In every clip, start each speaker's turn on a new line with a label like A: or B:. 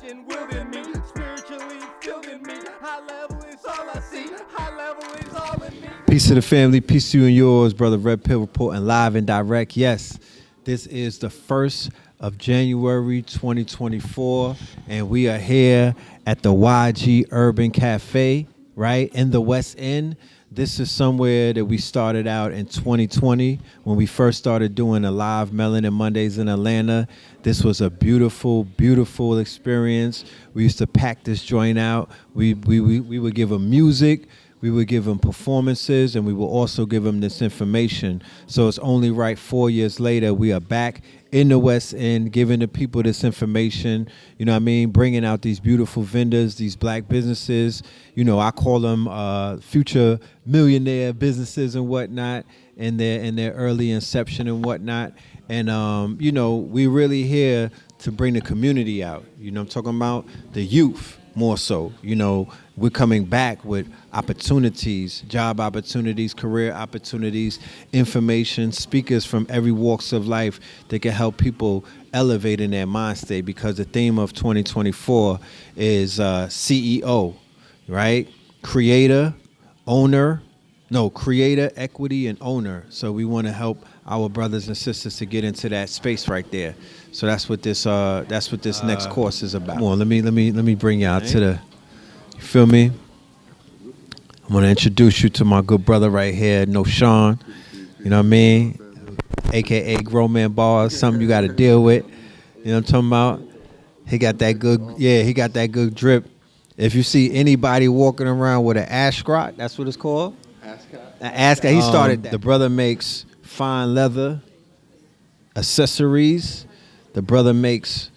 A: passion within me, spiritually filled in me. High level is all I see. High level is all in me. Peace to the family, peace to you and yours, brother Red Pill reporting live and direct. Yes, this is the 1st of January 2024, and we are here at the YG Urban Cafe, right, in the West End. This is somewhere that we started out in 2020 when we first started doing the live Melanin Mondays in Atlanta. This was a beautiful, beautiful experience. We used to pack this joint out. We would give them music. We would give them performances, and we will also give them this information. So it's only right 4 years later, we are back in the West End, giving the people this information, you know what I mean, bringing out these beautiful vendors, these black businesses. You know, I call them future millionaire businesses and whatnot, in their early inception and whatnot. And, you know, we really here to bring the community out. You know, I'm talking about the youth more so. You know, we're coming back with opportunities, job opportunities, career opportunities, information, speakers from every walks of life that can help people elevate in their mind state, because the theme of 2024 is CEO, right? Creator, equity, and owner. So we want to help our brothers and sisters to get into that space right there. So that's what this next course is about. Come on, let me bring y'all to the. You feel me? I'm gonna introduce you to my good brother right here, No Sean. You know what I mean? AKA Grown Man Bars. Something you got to deal with. You know what I'm talking about? He got that good drip. If you see anybody walking around with an ascot, that's what it's called. Ascot. He started that. The brother makes fine leather accessories. The brother makes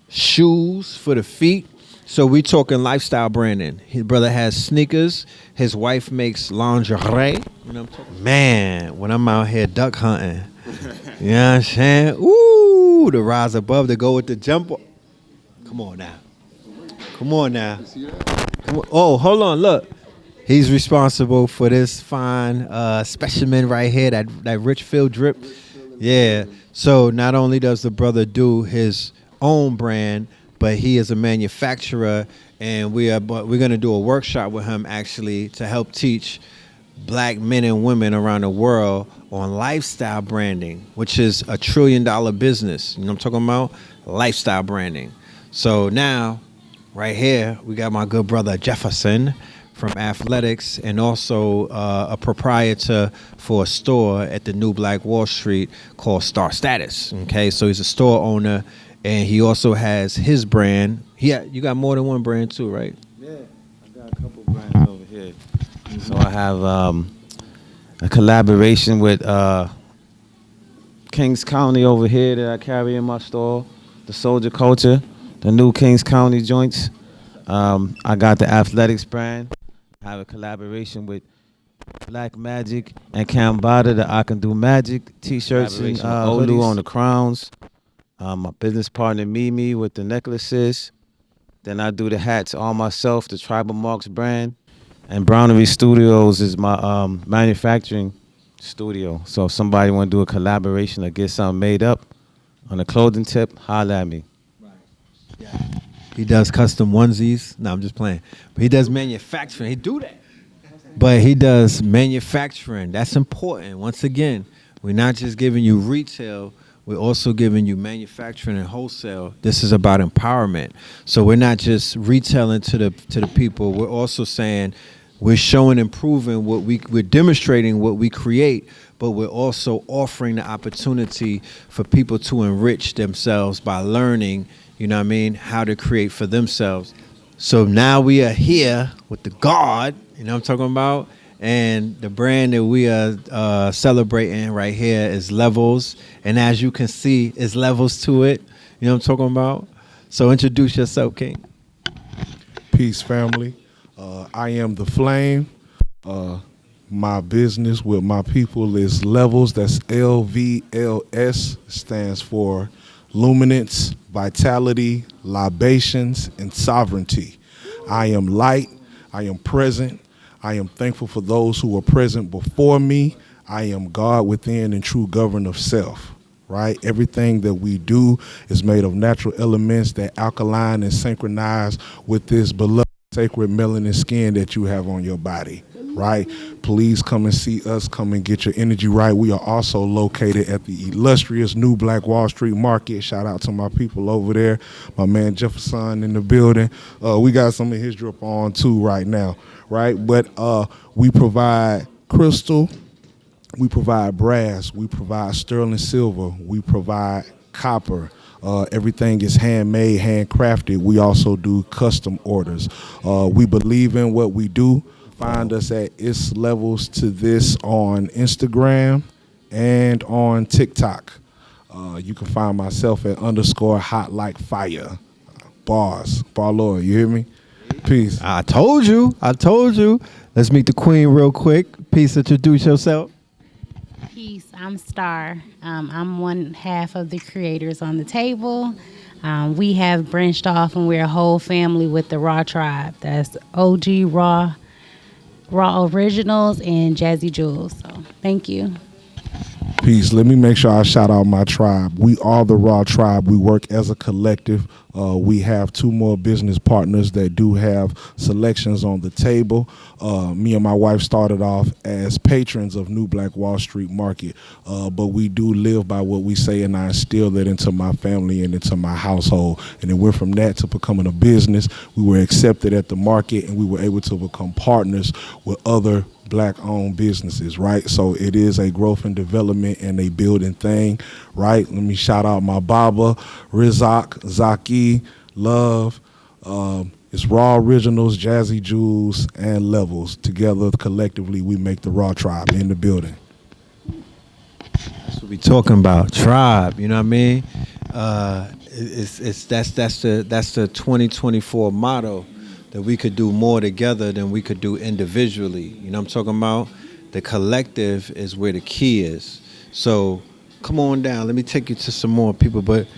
A: shoes for the feet. So we talking lifestyle branding. His brother has sneakers. His wife makes lingerie. You know what I'm talking? Man, when I'm out here duck hunting, you know what I'm saying? Ooh, the rise above to go with the jump. Come on now. Come on. Oh, hold on, look. He's responsible for this fine specimen right here, that rich field drip. Yeah. So not only does the brother do his own brand, but he is a manufacturer, and we're going to do a workshop with him actually to help teach black men and women around the world on lifestyle branding, which is $1 trillion business. You know what I'm talking about? Lifestyle branding. So now, right here, we got my good brother Jefferson from athletics, and also a proprietor for a store at the New Black Wall Street called Star Status. Okay, so he's a store owner, and he also has his brand. You got more than one brand too, right?
B: Yeah, I got a couple brands over here. So I have a collaboration with Kings County over here that I carry in my store, the Soldier Culture, the new Kings County joints. I got the athletics brand. I have a collaboration with Black Magic and Cambada, the I Can Do Magic t-shirts and Olu on the crowns. My business partner Mimi with the necklaces. Then I do the hats all myself, the Tribal Marks brand. And Brownery Studios is my manufacturing studio. So if somebody want to do a collaboration or get something made up on a clothing tip, holla at me.
A: Right. Yeah. He does custom onesies. No, I'm just playing. But he does manufacturing. He do that. But he does manufacturing. That's important. Once again, we're not just giving you retail. We're also giving you manufacturing and wholesale. This is about empowerment. So we're not just retailing to the people. We're also saying we're showing and proving we're demonstrating what we create, but we're also offering the opportunity for people to enrich themselves by learning, you know what I mean, how to create for themselves. So now we are here with the God, you know what I'm talking about? And the brand that we are celebrating right here is Levels. And as you can see, it's levels to it. You know what I'm talking about? So introduce yourself, King.
C: Peace, family. I am the Flame. My business with my people is Levels. That's LVLS. Stands for Luminance, Vitality, Libations, and Sovereignty. I am light. I am present. I am thankful for those who were present before me. I am God within and true governor of self. right? Everything that we do is made of natural elements that alkaline and synchronize with this beloved sacred melanin skin that you have on your body, right? Please come and see us. Come and get your energy right. We are also located at the illustrious New Black Wall Street Market. Shout out to my people over there. My man Jefferson in the building. We got some of his drip on too right now, right? But we provide crystal, we provide brass, we provide sterling silver, we provide copper. Everything is handmade, handcrafted. We also do custom orders. We believe in what we do. Find us at It's Levels to This on Instagram and on TikTok. You can find myself at _hot like fire. Bars. Bar Lord, you hear me? Peace.
A: I told you. Let's meet the queen real quick. Peace, introduce yourself.
D: Peace. I'm Star. I'm one half of the creators on the table. We have branched off and we're a whole family with the Raw Tribe. That's OG Raw Originals and Jazzy Jules. So thank you.
C: Peace. Let me make sure I shout out my tribe. We are the Raw Tribe. We work as a collective. We have 2 more business partners that do have selections on the table. Me and my wife started off as patrons of New Black Wall Street Market, but we do live by what we say, and I instill that into my family and into my household. And then went from that to becoming a business. We were accepted at the market, and we were able to become partners with other Black-owned businesses, right? So it is a growth and development and a building thing, right? Let me shout out my Baba, Rizak, Zaki, Love. It's Raw Originals, Jazzy Jules, and Levels. Together, collectively, we make the Raw Tribe in the building.
A: That's what we talking about. Tribe, you know what I mean? That's the 2024 motto, that we could do more together than we could do individually. You know what I'm talking about? The collective is where the key is. So come on down. Let me take you to some more people, but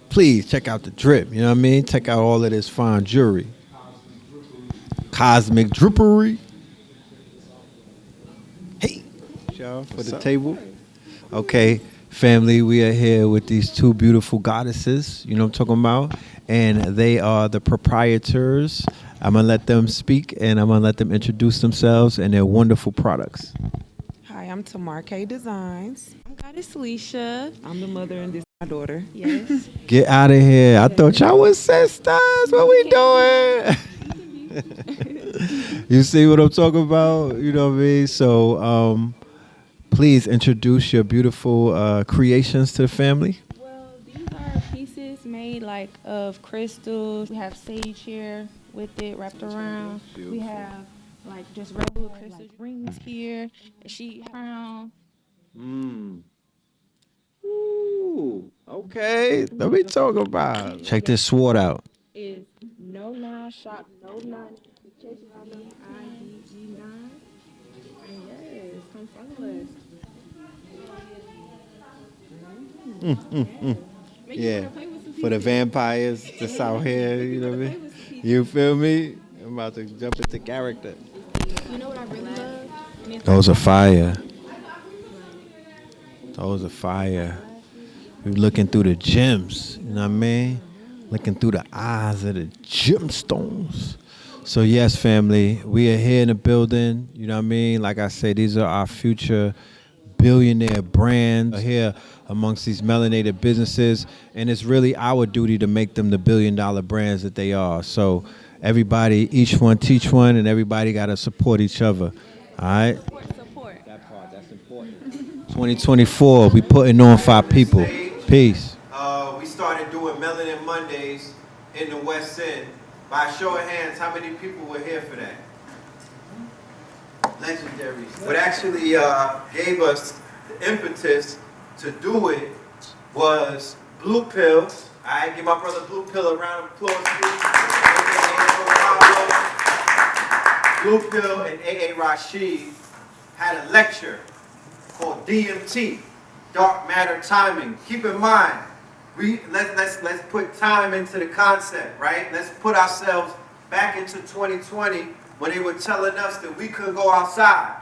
A: please check out the drip. You know what I mean? Check out all of this fine jewelry. Cosmic Drippery. Hey, y'all, for the table. Okay, family, we are here with these 2 beautiful goddesses. You know what I'm talking about? And they are the proprietors. I'm going to let them speak, and I'm going to let them introduce themselves and their wonderful products.
E: Hi, I'm Tamar K Designs. I'm Goddess Leisha. I'm the mother and this is my daughter. Yes.
A: Get out of here. I thought y'all was sisters. What we doing? You see what I'm talking about? You know what I mean? So please introduce your beautiful creations to the family.
F: Well, these are pieces made like of crystals. We have sage here with it wrapped around. We have like just regular crystal rings here, a sheet crown.
A: Ooh, okay. Let me talk about. Check this sword out.
F: Is no 9 shop, no 9 IDG9. And yes, come follow us.
A: Yeah, for the vampires that's out here, you know what I mean? You feel me? I'm about to jump into character.
F: You know what I really love?
A: Those are fire. Those are fire. You're looking through the gems, you know what I mean? Looking through the eyes of the gemstones. So yes, family, we are here in the building, you know what I mean? Like I said, these are our future billionaire brands here amongst these melanated businesses, and it's really our duty to make them the billion-dollar brands that they are. So everybody, each one teach one, and everybody got to support each other. All right?
F: Support.
A: That part, that's important. 2024, we putting on 5 people. Peace. We started doing Melanin Mondays in the West End. By show of hands, how many people were here for that? Legendary. What actually gave us the impetus to do it was Blue Pill. All right, give my brother Blue Pill a round of applause, please. Blue Pill and A.A. Rashid had a lecture called DMT, Dark Matter Timing. Keep in mind, let's put time into the concept, right? Let's put ourselves back into 2020 when they were telling us that we couldn't go outside.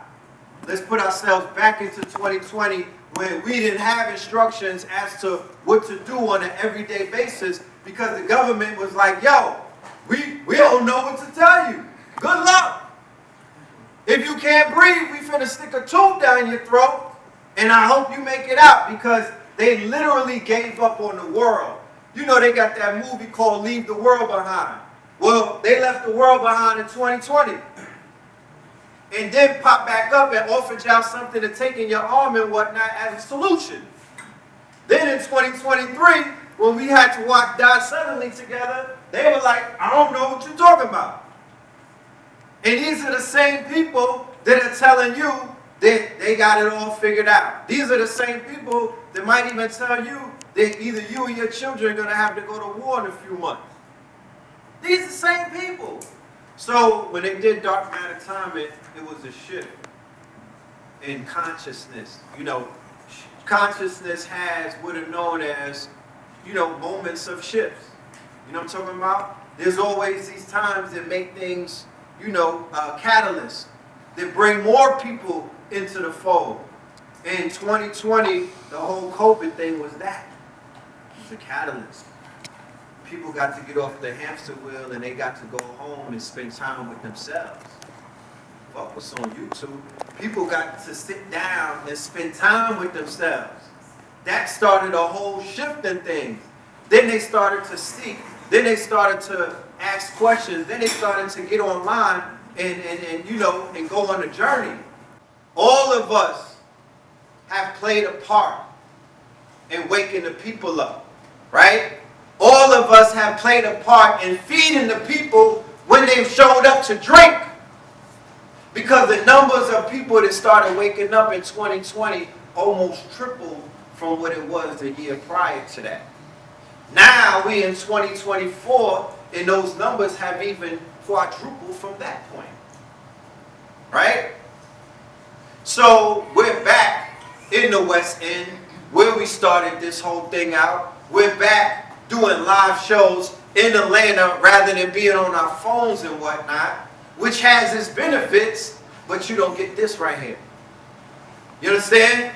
A: Let's put ourselves back into 2020 when we didn't have instructions as to what to do on an everyday basis because the government was like, yo, we don't know what to tell you. Good luck. If you can't breathe, we finna stick a tube down your throat, and I hope you make it out, because they literally gave up on the world. You know, they got that movie called Leave the World Behind. Well, they left the world behind in 2020. And then pop back up and offered y'all something to take in your arm and whatnot as a solution. Then in 2023, when we had to watch Die Suddenly together, they were like, I don't know what you're talking about. And these are the same people that are telling you that they got it all figured out. These are the same people that might even tell you that either you or your children are going to have to go to war in a few months. These are the same people. So when they did Dark Matter Time, it was a shift in consciousness. You know, consciousness has what are known as, you know, moments of shifts. You know what I'm talking about? There's always these times that make things, you know, catalysts that bring more people into the fold. In 2020, the whole COVID thing was that. It was a catalyst. People got to get off the hamster wheel and they got to go home and spend time with themselves. Fuck what's on YouTube. People got to sit down and spend time with themselves. That started a whole shift in things. Then they started to seek. Then they started to ask questions. Then they started to get online and you know, and go on a journey. All of us have played a part in waking the people up, right? All of us have played a part in feeding the people when they've showed up to drink. Because the numbers of people that started waking up in 2020 almost tripled from what it was the year prior to that. Now we in 2024, and those numbers have even quadrupled from that point. Right? So we're back in the West End where we started this whole thing out. We're back doing live shows in Atlanta rather than being on our phones and whatnot, which has its benefits, but you don't get this right here. You understand?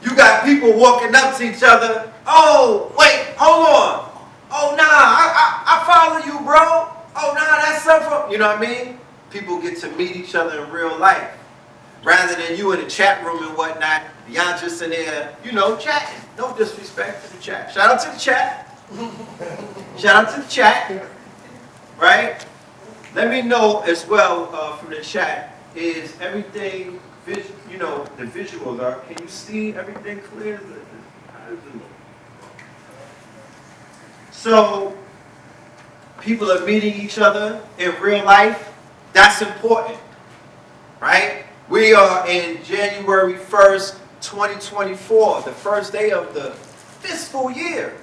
A: You got people walking up to each other. Oh, wait, hold on. Oh, nah, I follow you, bro. Oh, nah, that's something. You know what I mean? People get to meet each other in real life. Rather than you in the chat room and whatnot, y'all just in there, you know, chatting. No disrespect to the chat. Shout out to the chat. Shout out to the chat. Right? Let me know as well from the chat, is everything, you know, the visuals are, can you see everything clear? How does it look? So, people are meeting each other in real life. That's important, right? We are in January 1st, 2024, the first day of the fiscal year,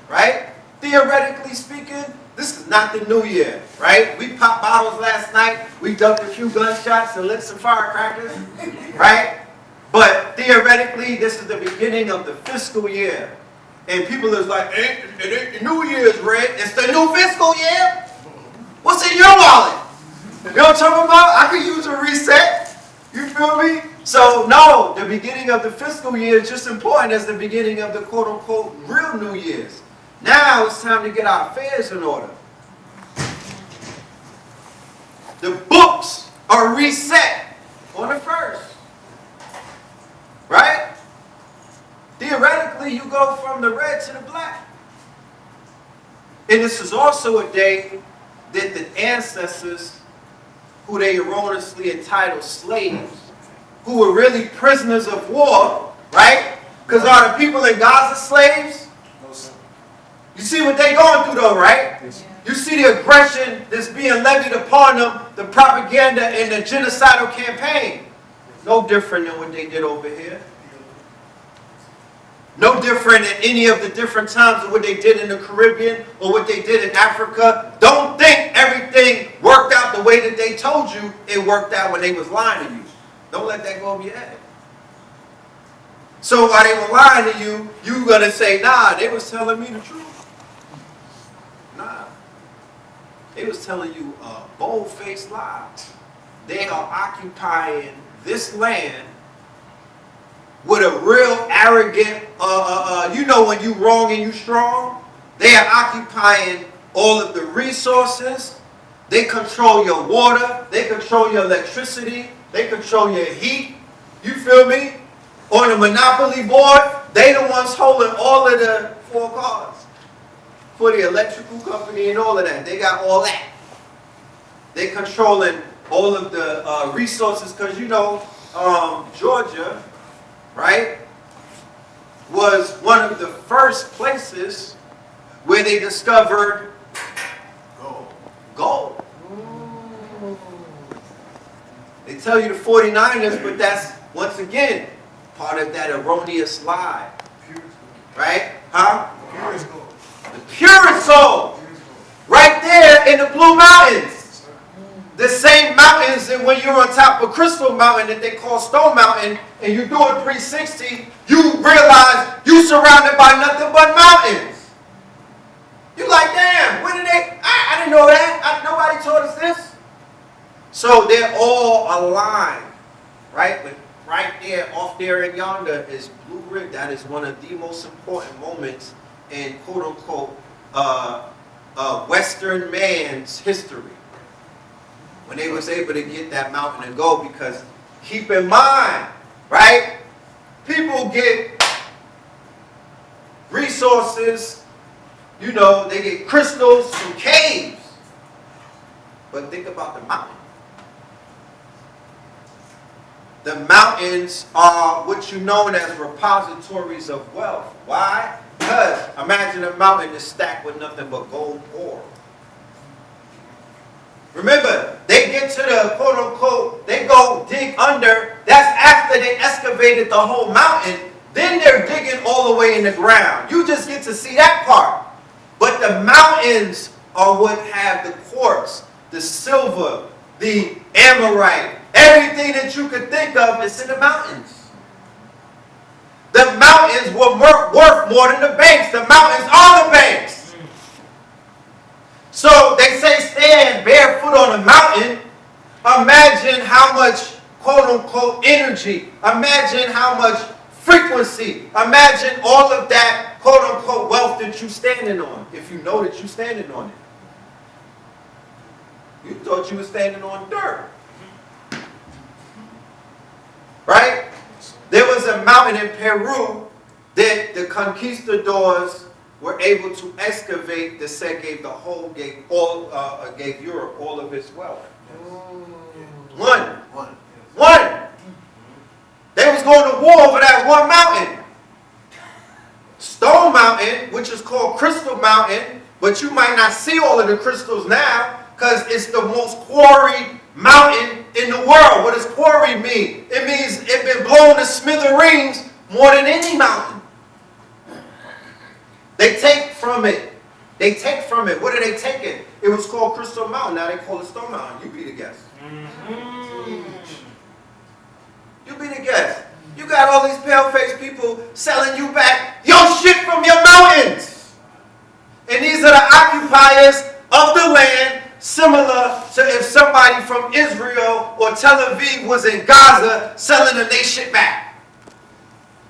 A: right? Theoretically speaking, this is not the new year, right? We popped bottles last night, we dumped a few gunshots and lit some firecrackers, right? But theoretically, this is the beginning of the fiscal year. And people is like, it ain't the new year's, Red. It's the new fiscal year. What's in your wallet? You know what I'm talking about? I could use a reset. You feel me? So, no, the beginning of the fiscal year is just important as the beginning of the quote-unquote real New Year's. Now it's time to get our affairs in order. The books are reset on the 1st. Right? Theoretically, you go from the red to the black. And this is also a day that the ancestors, who they erroneously entitled slaves, who were really prisoners of war, right? Because are the people in Gaza slaves? No, sir. You see what they're going through though, right? Yes. You see the aggression that's being levied upon them, the propaganda and the genocidal campaign. No different than what they did over here. No different than any of the different times of what they did in the Caribbean or what they did in Africa. Don't think everything worked out the way that they told you it worked out when they was lying to you. Don't let that go over your head. So while they were lying to you, you going to say, nah, they was telling me the truth. Nah. They was telling you a bold-faced lie. They are occupying this land with a real arrogant, when you wrong and you strong. They are occupying all of the resources. They control your water. They control your electricity. They control your heat. You feel me? On the monopoly board, they the ones holding all of the 4 cards for the electrical company and all of that. They got all that. They controlling all of the resources because Georgia, right, was one of the first places where they discovered gold. They tell you the 49ers, but that's, once again, part of that erroneous lie. Right? Huh? The purest gold. Right there in the Blue Mountains. The same mountains that when you're on top of Crystal Mountain that they call Stone Mountain and you do a 360, you realize you surrounded by nothing but mountains. You like, damn, when did they? I didn't know that. Nobody taught us this. So they're all aligned, right? But right there, off there in yonder is Blue Ridge. That is one of the most important moments in quote unquote Western man's history. When they was able to get that mountain and go, because keep in mind, right? People get resources, they get crystals from caves. But think about the mountain. The mountains are what you know as repositories of wealth. Why? Because imagine a mountain is stacked with nothing but gold ore. Remember, they get to the quote unquote, they go dig under. That's after they excavated the whole mountain. Then they're digging all the way in the ground. You just get to see that part. But the mountains are what have the quartz, the silver, the amorite, everything that you could think of is in the mountains. The mountains were worth more than the banks. The mountains are the banks. So they say stand barefoot on a mountain. Imagine how much quote-unquote energy. Imagine how much frequency. Imagine all of that quote-unquote wealth that you're standing on. If you know that you're standing on it. You thought you were standing on dirt. Right? There was a mountain in Peru that the conquistadors were able to excavate that said gave Europe all of its wealth. One. They was going to war over that one mountain. Stone Mountain, which is called Crystal Mountain, but you might not see all of the crystals now because it's the most quarried mountain in the world. What does quarry mean? It means it's been blown to smithereens more than any mountain. They take from it. What are they taking? It was called Crystal Mountain. Now they call it Stone Mountain. You be the guest. You be the guest. You got all these pale-faced people selling you back your shit from your mountains. And these are the occupiers of the land, similar to if somebody from Israel or Tel Aviv was in Gaza selling them they shit back.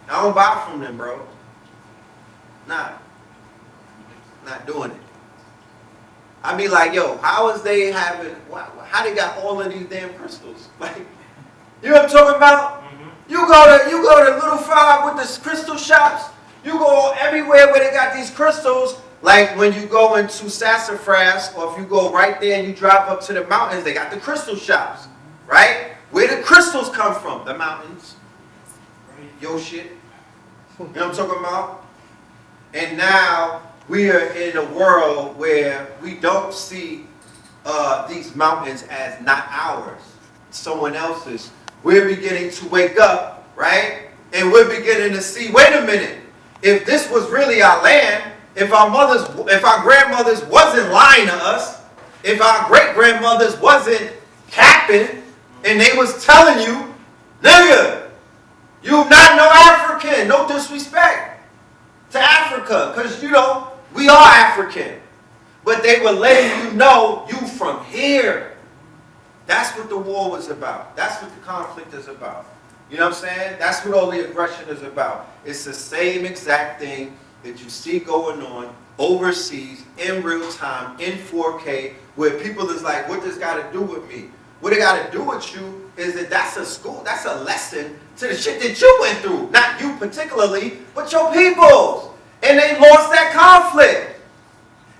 A: I don't buy from them, bro. Not doing it. I be like, yo, how is they having, how they got all of these damn crystals? Like, you know what I'm talking about? You go to Little Five with the crystal shops. You go everywhere where they got these crystals. Like when you go into Sassafras, or if you go right there and you drive up to the mountains, they got the crystal shops, right? Where the crystals come from? The mountains. Yo shit. You know what I'm talking about? And now we are in a world where we don't see these mountains as not ours, someone else's. We're beginning to wake up, right? And we're beginning to see, wait a minute, if this was really our land, if our grandmothers wasn't lying to us, if our great-grandmothers wasn't capping, and they was telling you, nigga, you not no African, no disrespect to Africa, because, we are African. But they were letting you know you from here. That's what the war was about. That's what the conflict is about. You know what I'm saying? That's what all the aggression is about. It's the same exact thing that you see going on overseas in real time, in 4K, where people is like, what this got to do with me? What it got to do with you is that that's a school, that's a lesson to the shit that you went through. Not you particularly, but your peoples. And they lost that conflict.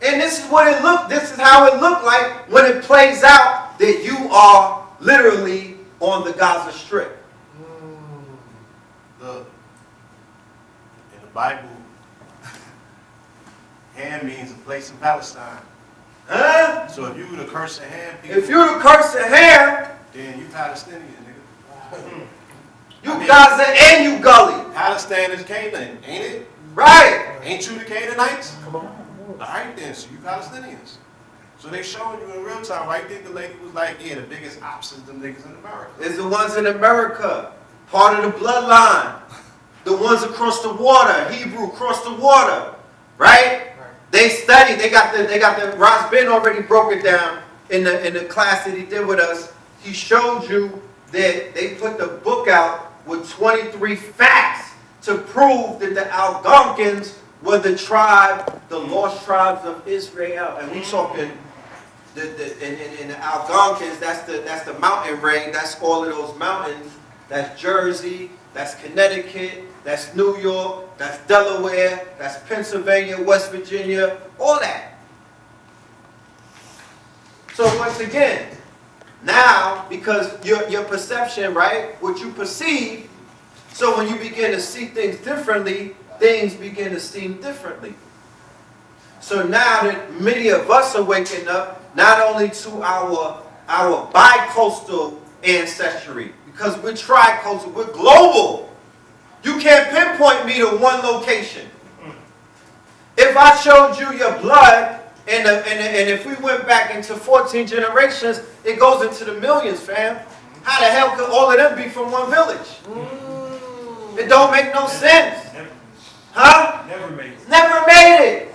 A: And this is what it looked, this is how it looked like when it plays out that you are literally on the Gaza Strip.
G: Look, in the Bible, Ham means a place in Palestine.
A: Huh?
G: So if you the curse of Ham people,
A: If you're the curse of Ham,
G: then you Palestinian, nigga.
A: you Gaza and you Gully.
G: Palestine is Canaan, ain't it?
A: Right.
G: Ain't you the Canaanites? Come on. All right then, so you Palestinians. So they showing you in real time. Right there, the lady was like, yeah, the biggest ops is them niggas in America.
A: It's the ones in America. Part of the bloodline. The ones across the water. Hebrew across the water. Right? They studied. They got the Ross Ben already broke it down in the class that he did with us. He showed you that they put the book out with 23 facts to prove that the Algonquins were the tribe, the lost tribes of Israel. And we talking in the Algonquins, that's the mountain range, that's all of those mountains. That's Jersey, that's Connecticut, that's New York, that's Delaware, that's Pennsylvania, West Virginia, all that. So once again, now, because your perception, right, what you perceive, so when you begin to see things differently, things begin to seem differently. So now that many of us are waking up, not only to our bi-coastal ancestry, because we're tri-coastal, we're global. You can't pinpoint me to one location. If I showed you your blood, and if we went back into 14 generations, it goes into the millions, fam. How the hell could all of them be from one village? It don't make no sense. Huh?
G: Never made it.
A: Never made it.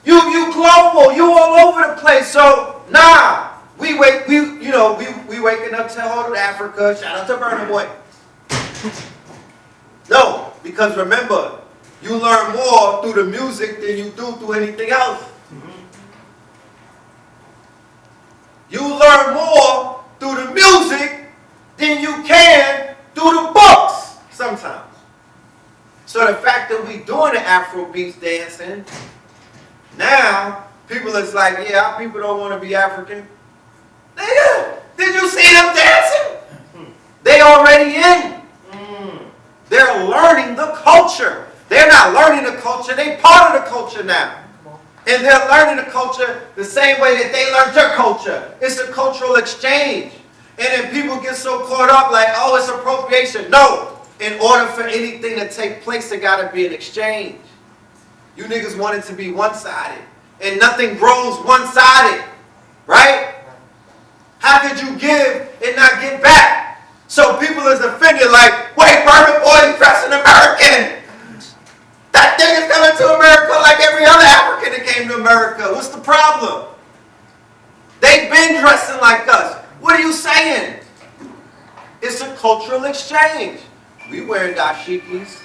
A: You global. You all over the place. So nah, we waking up to hold of Africa. Shout out to Burna Boy. No, because remember, you learn more through the music than you do through anything else. You learn more through the music than you can through the books sometimes. So the fact that we doing the Afro beats dancing, now people is like, yeah, our people don't want to be African. Nigga, did you see them dancing? They already in. They're learning the culture. They're not learning the culture, they part of the culture now. And they're learning the culture the same way that they learned their culture. It's a cultural exchange. And then people get so caught up like, oh, it's appropriation. No. In order for anything to take place, there got to be an exchange. You niggas want it to be one-sided. And nothing grows one-sided. Right? How could you give and not get back? So people is offended like, wait, Burna Boy is dressing American. That thing is coming to America like every other African that came to America. What's the problem? They've been dressing like us. What are you saying? It's a cultural exchange. We wearing dashikis.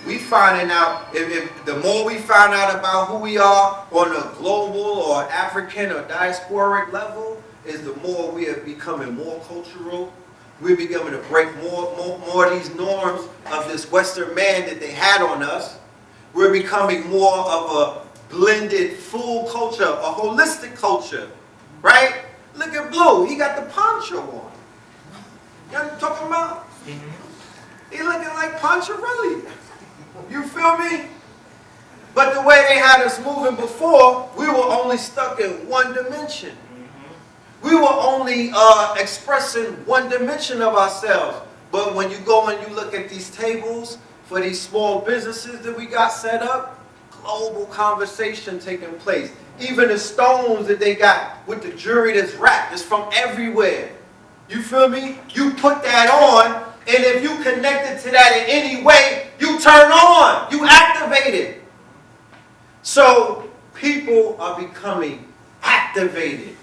A: We finding out, if the more we find out about who we are on a global or African or diasporic level, is the more we are becoming more cultural. We're beginning to break more of these norms of this Western man that they had on us. We're becoming more of a blended, full culture, a holistic culture, right? Look at Blue. He got the poncho on. You know what I'm talking about? He looking like Poncherelli. You feel me? But the way they had us moving before, we were only stuck in one dimension. We were only expressing one dimension of ourselves. But when you go and you look at these tables for these small businesses that we got set up, global conversation taking place. Even the stones that they got with the jewelry that's wrapped is from everywhere. You feel me? You put that on, and if you connected to that in any way, you turn on, you activate it. So people are becoming activated.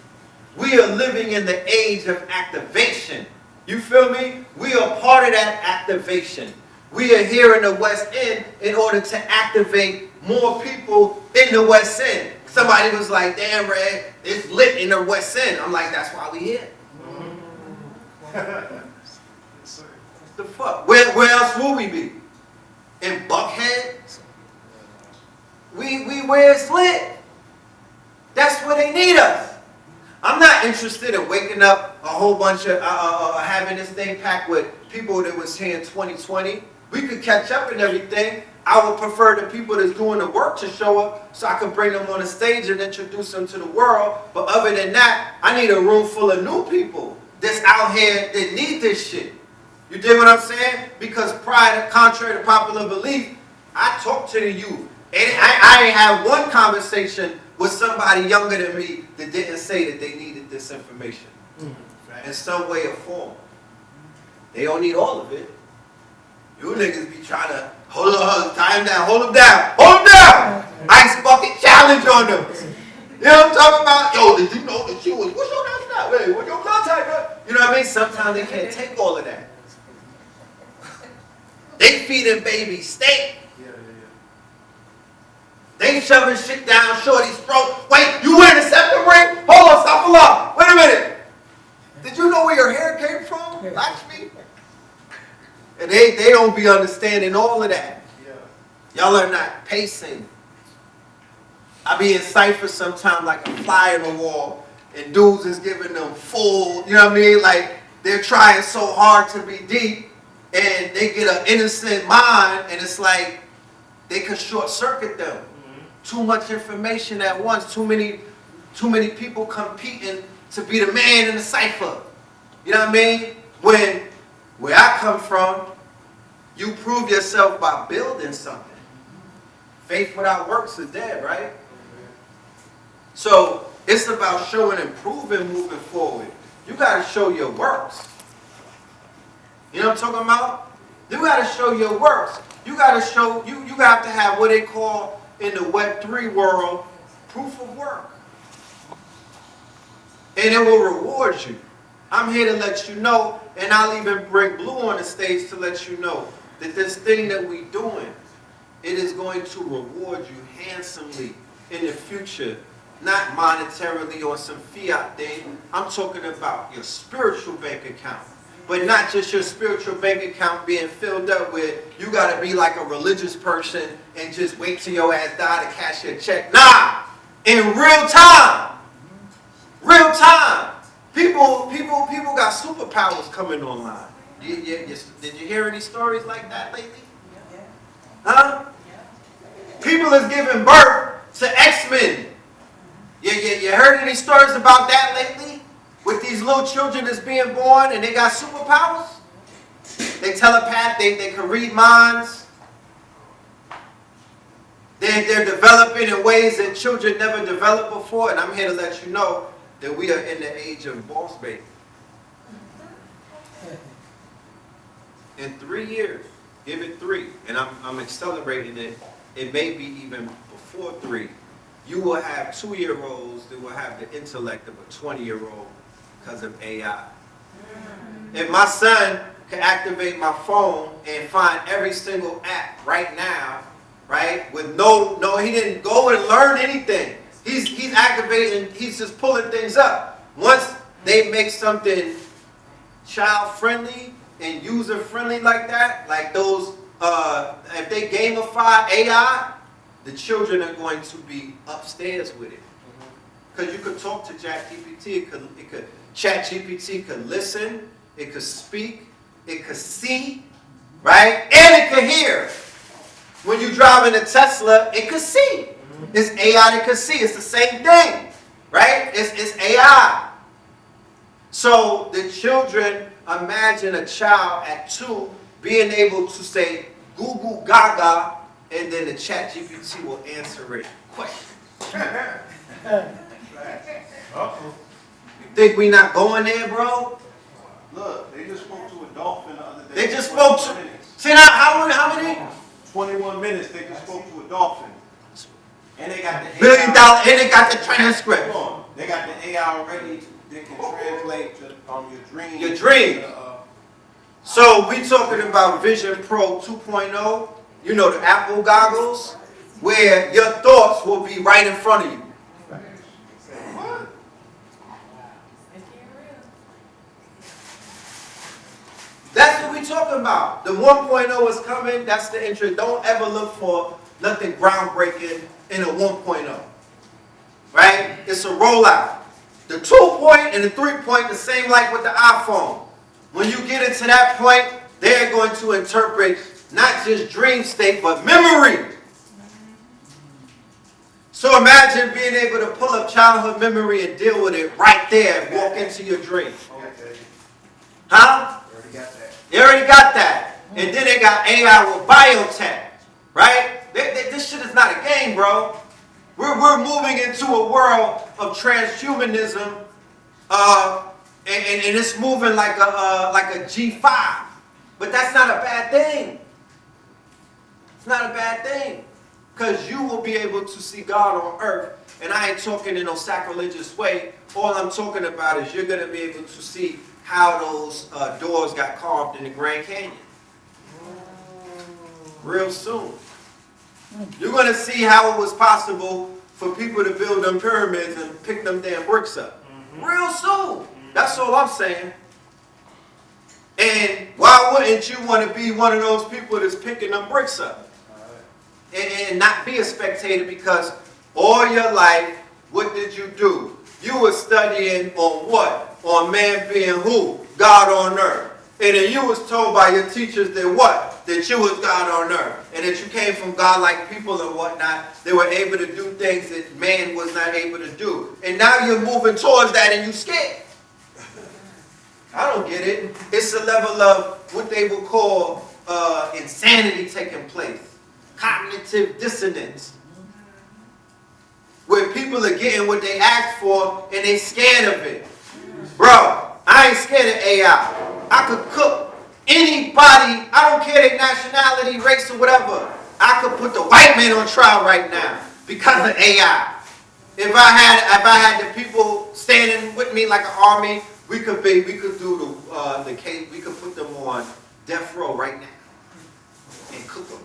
A: We are living in the age of activation. You feel me? We are part of that activation. We are here in the West End in order to activate more people in the West End. Somebody was like, damn, Red, it's lit in the West End. I'm like, that's why we here. The fuck? Where else will we be? In Buckhead? We where it's lit. That's where they need us. I'm not interested in waking up a whole bunch of, having this thing packed with people that was here in 2020. We could catch up and everything. I would prefer the people that's doing the work to show up so I can bring them on the stage and introduce them to the world. But other than that, I need a room full of new people that's out here that need this shit. You dig what I'm saying? Because contrary to popular belief, I talk to the youth. And I ain't had one conversation with somebody younger than me that didn't say that they needed this information in some way or form. They don't need all of it. You niggas be trying to tie him down, hold him down, ice bucket challenge on them. You know what I'm talking about? Yo, did you know that you was, what's your name now? Hey, what's your blood type? You know what I mean? Sometimes they can't take all of that. They feeding babies steak. They shoving shit down Shorty's throat. Wait, you wearing a septum ring? Hold on, stop a lot. Wait a minute. Did you know where your hair came from? Lakshmi? And they don't be understanding all of that. Y'all are not pacing. I be in cypher sometimes like a fly on the wall, and dudes is giving them full, you know what I mean? Like they're trying so hard to be deep, and they get an innocent mind, and it's like they can short circuit them. Too much information at once, too many people competing to be the man in the cipher. You know what I mean? Where I come from, you prove yourself by building something. Faith without works is dead, right? So it's about showing and proving moving forward. You got to show your works. You know what I'm talking about? You got to show your works. You got to show, you have to have what they call in the Web3 world, proof of work. And it will reward you. I'm here to let you know, and I'll even bring Blue on the stage to let you know that this thing that we're doing, it is going to reward you handsomely in the future, not monetarily or some fiat thing. I'm talking about your spiritual bank account. But not just your spiritual bank account being filled up with, you got to be like a religious person and just wait till your ass die to cash your check. Nah! In real time! Real time! People got superpowers coming online. Did you hear any stories like that lately? Huh? People is giving birth to X-Men. You heard any stories about that lately? With these little children that's being born and they got superpowers? They telepath, they can read minds. They're developing in ways that children never developed before, and I'm here to let you know that we are in the age of boss baby. In 3 years, give it 3, and I'm accelerating it. It may be even before 3. You will have 2-year-olds that will have the intellect of a 20-year-old because of AI. If my son can activate my phone and find every single app right now, right, with he didn't go and learn anything. He's activating, he's just pulling things up. Once they make something child-friendly and user-friendly like that, like those, if they gamify AI, the children are going to be upstairs with it. Because you could talk to ChatGPT, ChatGPT could listen, it could speak, it could see, right? And it could hear. When you drive in a Tesla, it could see. It's AI that could see. It's the same thing, right? It's AI. So the children, imagine a child at 2 being able to say Goo Goo Gaga, and then the ChatGPT will answer it. Question. You think we not going there, bro?
G: Look, they just spoke to a dolphin the other day.
A: They just spoke to. How many?
G: 21 minutes. They just spoke to a dolphin. And they got the
A: $1 billion, and they got the transcript.
G: They got the AI already that can translate your dreams.
A: Your dreams.
H: So we talking about Vision Pro 2.0, you know, the Apple goggles, where your thoughts will be right in front of you. What? That's what we talking about. The 1.0 is coming. That's the intro. Don't ever look for nothing groundbreaking in a 1.0. Right? It's a rollout. The 2 and the 3 the same like with the iPhone. When you get into that point, they're going to interpret not just dream state, but memory. So imagine being able to pull up childhood memory and deal with it right there and walk into your dream. Huh? They already got that. And then they got AI with biotech. Right? This shit is not a game, bro. We're moving into a world of transhumanism, and it's moving like a G5. But that's not a bad thing. It's not a bad thing. Because you will be able to see God on earth. And I ain't talking in no sacrilegious way. All I'm talking about is you're going to be able to see how those doors got carved in the Grand Canyon. Real soon. You're going to see how it was possible for people to build them pyramids and pick them damn bricks up. Real soon. That's all I'm saying. And why wouldn't you want to be one of those people that's picking them bricks up? And not be a spectator, because all your life, what did you do? You were studying on what? On man being who? God on earth. And then you was told by your teachers that what? That you was God on earth. And that you came from God-like people and whatnot. They were able to do things that man was not able to do. And now you're moving towards that and you're scared. I don't get it. It's a level of what they would call insanity taking place. Cognitive dissonance. Where people are getting what they asked for and they scared of it. Bro, I ain't scared of AI. I could cook anybody, I don't care their nationality, race, or whatever. I could put the white man on trial right now because of AI. If I had the people standing with me like an army, we could do the case. We could put them on death row right now and cook them.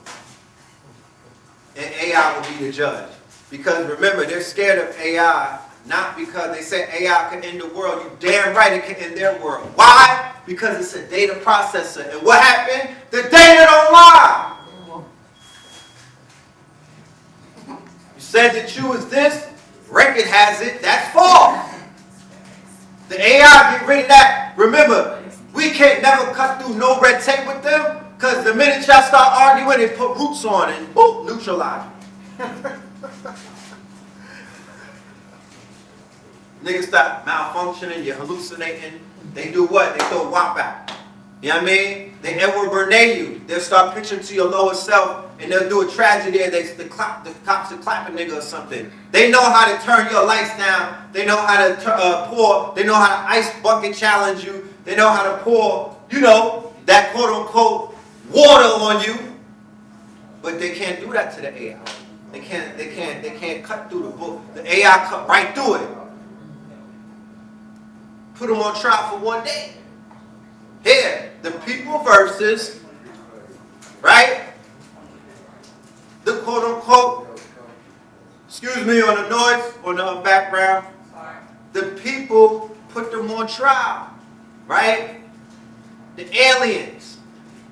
H: And AI will be the judge. Because remember, they're scared of AI, not because they say AI can end the world. You damn right it can end their world. Why? Because it's a data processor. And what happened? The data don't lie. You said that you was this, record has it, that's false. The AI, get rid of that. Remember, we can't never cut through no red tape with them, because the minute y'all start arguing, they put roots on and boom, neutralize. Niggas stop malfunctioning, you're hallucinating. They do what? They throw WAP out. You know what I mean? They Edward Bernays you. They'll start pitching to your lower self, and they'll do a tragedy, and the cops will clap a nigga or something. They know how to turn your lights down. They know how to pour. They know how to ice bucket challenge you. They know how to pour, that quote-unquote water on you. But they can't do that to the AI. They can't cut through the book. The AI cut right through it. Put them on trial for 1 day. Here, the people versus, right? The quote-unquote, excuse me on the noise, on the background. The people put them on trial, right? The aliens.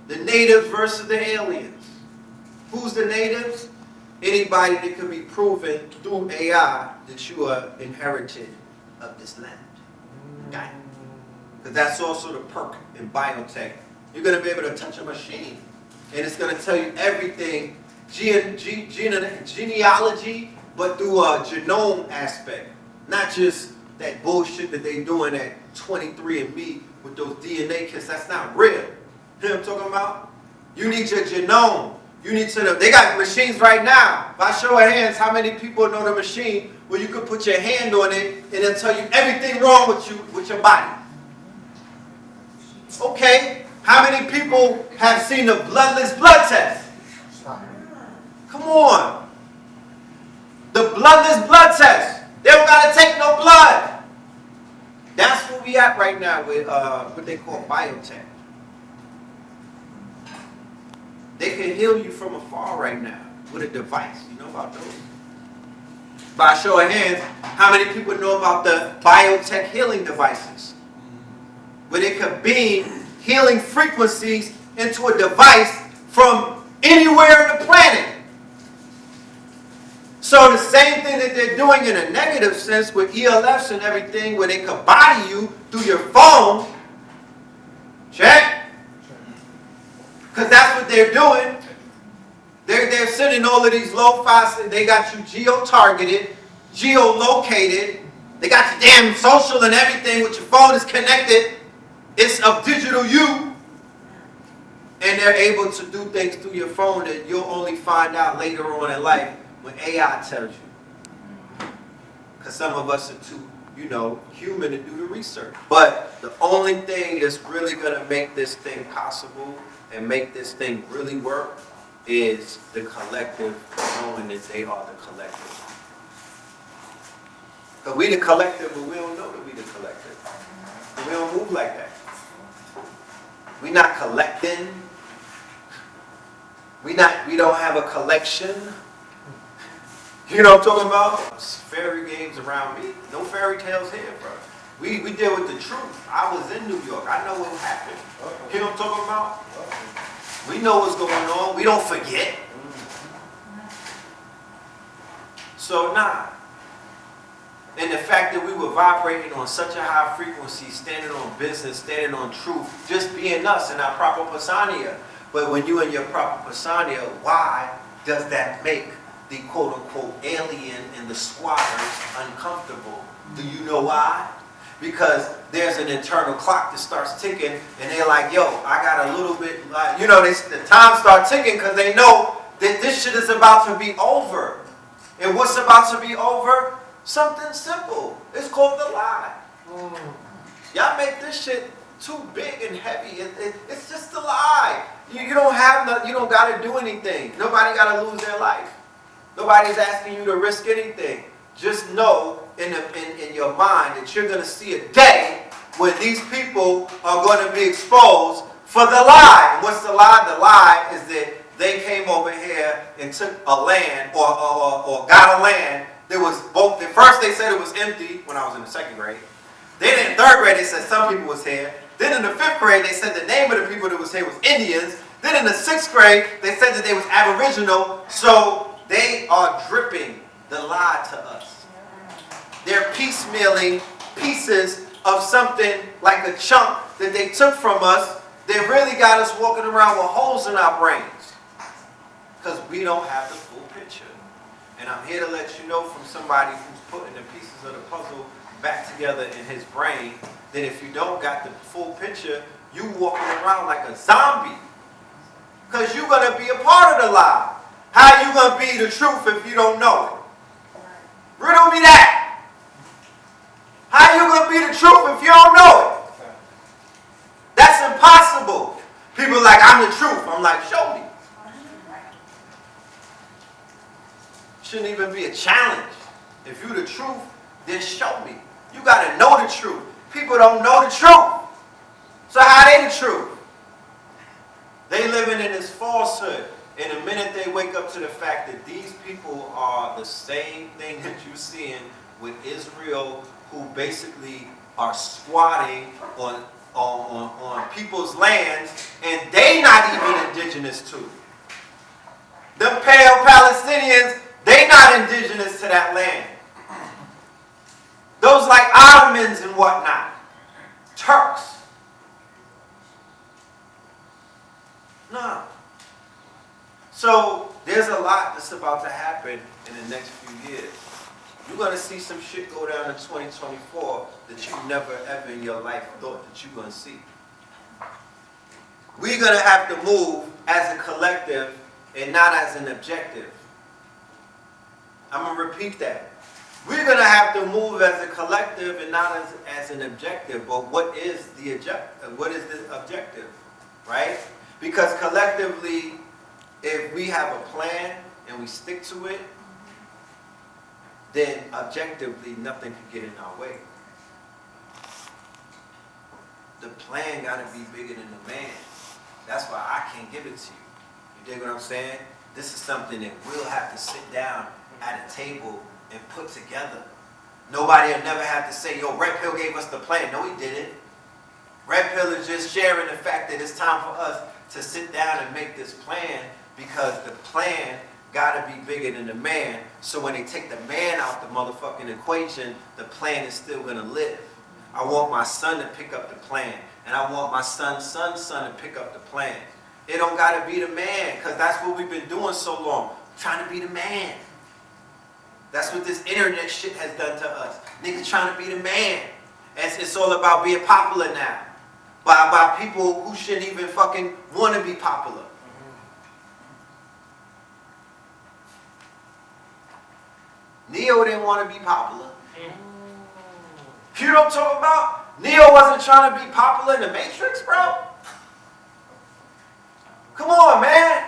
H: The natives versus the aliens. Who's the natives? Anybody that can be proven through AI that you are inherited of this land. Got it. Because that's also the perk in biotech. You're going to be able to touch a machine, and it's going to tell you everything, genealogy, but through a genome aspect. Not just that bullshit that they doing at 23andMe with those DNA kits. That's not real. You know what I'm talking about? You need your genome. You need to know. They got machines right now. By show of hands, how many people know the machine where you can put your hand on it and it'll tell you everything wrong with you, with your body? Okay. How many people have seen the bloodless blood test? Come on. The bloodless blood test. They don't got to take no blood. That's where we at right now with what they call biotech. They can heal you from afar right now with a device. You know about those? By a show of hands, how many people know about the biotech healing devices? Where they could beam healing frequencies into a device from anywhere on the planet. So the same thing that they're doing in a negative sense with ELFs and everything, where they could body you through your phone. Check. Because that's what they're doing. They're sending all of these low-fi, they got you geo-targeted, geo-located. They got your damn social and everything with your phone is connected. It's a digital you. And they're able to do things through your phone that you'll only find out later on in life when AI tells you. Because some of us are too, human to do the research. But the only thing that's really going to make this thing possible and make this thing really work is the collective knowing that they are the collective. Because we the collective, but we don't know that we the collective. We don't move like that. We not collecting. We don't have a collection. You know what I'm talking about? Fairy games around me. No fairy tales here, bro. We deal with the truth. I was in New York. I know what happened. You know what I'm talking about? We know what's going on. We don't forget. So, And the fact that we were vibrating on such a high frequency, standing on business, standing on truth, just being us in our proper persona. But when you're in your proper persona, why does that make the quote-unquote alien and the squatters uncomfortable? Do you know why? Because there's an internal clock that starts ticking, and they're like, yo, I got a little bit, the time starts ticking because they know that this shit is about to be over. And what's about to be over? Something simple. It's called the lie. Y'all make this shit too big and heavy. It's just a lie. You don't got to do anything. Nobody got to lose their life. Nobody's asking you to risk anything. Just know in your mind that you're going to see a day when these people are going to be exposed for the lie. And what's the lie? The lie is that they came over here and took a land or got a land that was both. At first they said it was empty when I was in the second grade. Then in third grade they said some people was here. Then in the fifth grade they said the name of the people that was here was Indians. Then in the sixth grade they said that they was Aboriginal. So they are dripping the lie to us. They're piecemealing pieces of something like a chunk that they took from us. They really got us walking around with holes in our brains because we don't have the full picture. And I'm here to let you know from somebody who's putting the pieces of the puzzle back together in his brain that if you don't got the full picture, you walking around like a zombie because you're going to be a part of the lie. How you going to be the truth if you don't know it? Riddle me that. How you going to be the truth if you don't know it? That's impossible. People are like, I'm the truth. I'm like, show me. Shouldn't even be a challenge. If you the truth, then show me. You got to know the truth. People don't know the truth. So how they the truth? They living in this falsehood. And the minute they wake up to the fact that these people are the same thing that you're seeing with Israel, who basically are squatting on people's lands, and they not even indigenous to. Them pale Palestinians, they not indigenous to that land. Those like Ottomans and whatnot. Turks. No. So there's a lot that's about to happen in the next few years. You're going to see some shit go down in 2024 that you never ever in your life thought that you're going to see. We're going to have to move as a collective and not as an objective. I'm going to repeat that. We're going to have to move as a collective and not as an objective. But what is the objective? What is the objective? Right? Because collectively, if we have a plan and we stick to it, then objectively nothing can get in our way. The plan got to be bigger than the man. That's why I can't give it to you. You dig what I'm saying? This is something that we'll have to sit down at a table and put together. Nobody will never have to say, yo, Red Pill gave us the plan. No, he didn't. Red Pill is just sharing the fact that it's time for us to sit down and make this plan, because the plan gotta be bigger than the man. So when they take the man out the motherfucking equation, the plan is still gonna live. I want my son to pick up the plan, and I want my son's son's son to pick up the plan. It don't gotta be the man, because that's what we've been doing so long, trying to be the man. That's what this internet shit has done to us. Niggas trying to be the man. It's all about being popular now. By people who shouldn't even fucking want to be popular. Neo didn't want to be popular. You know what I'm talking about? Neo wasn't trying to be popular in the Matrix, bro. Come on, man.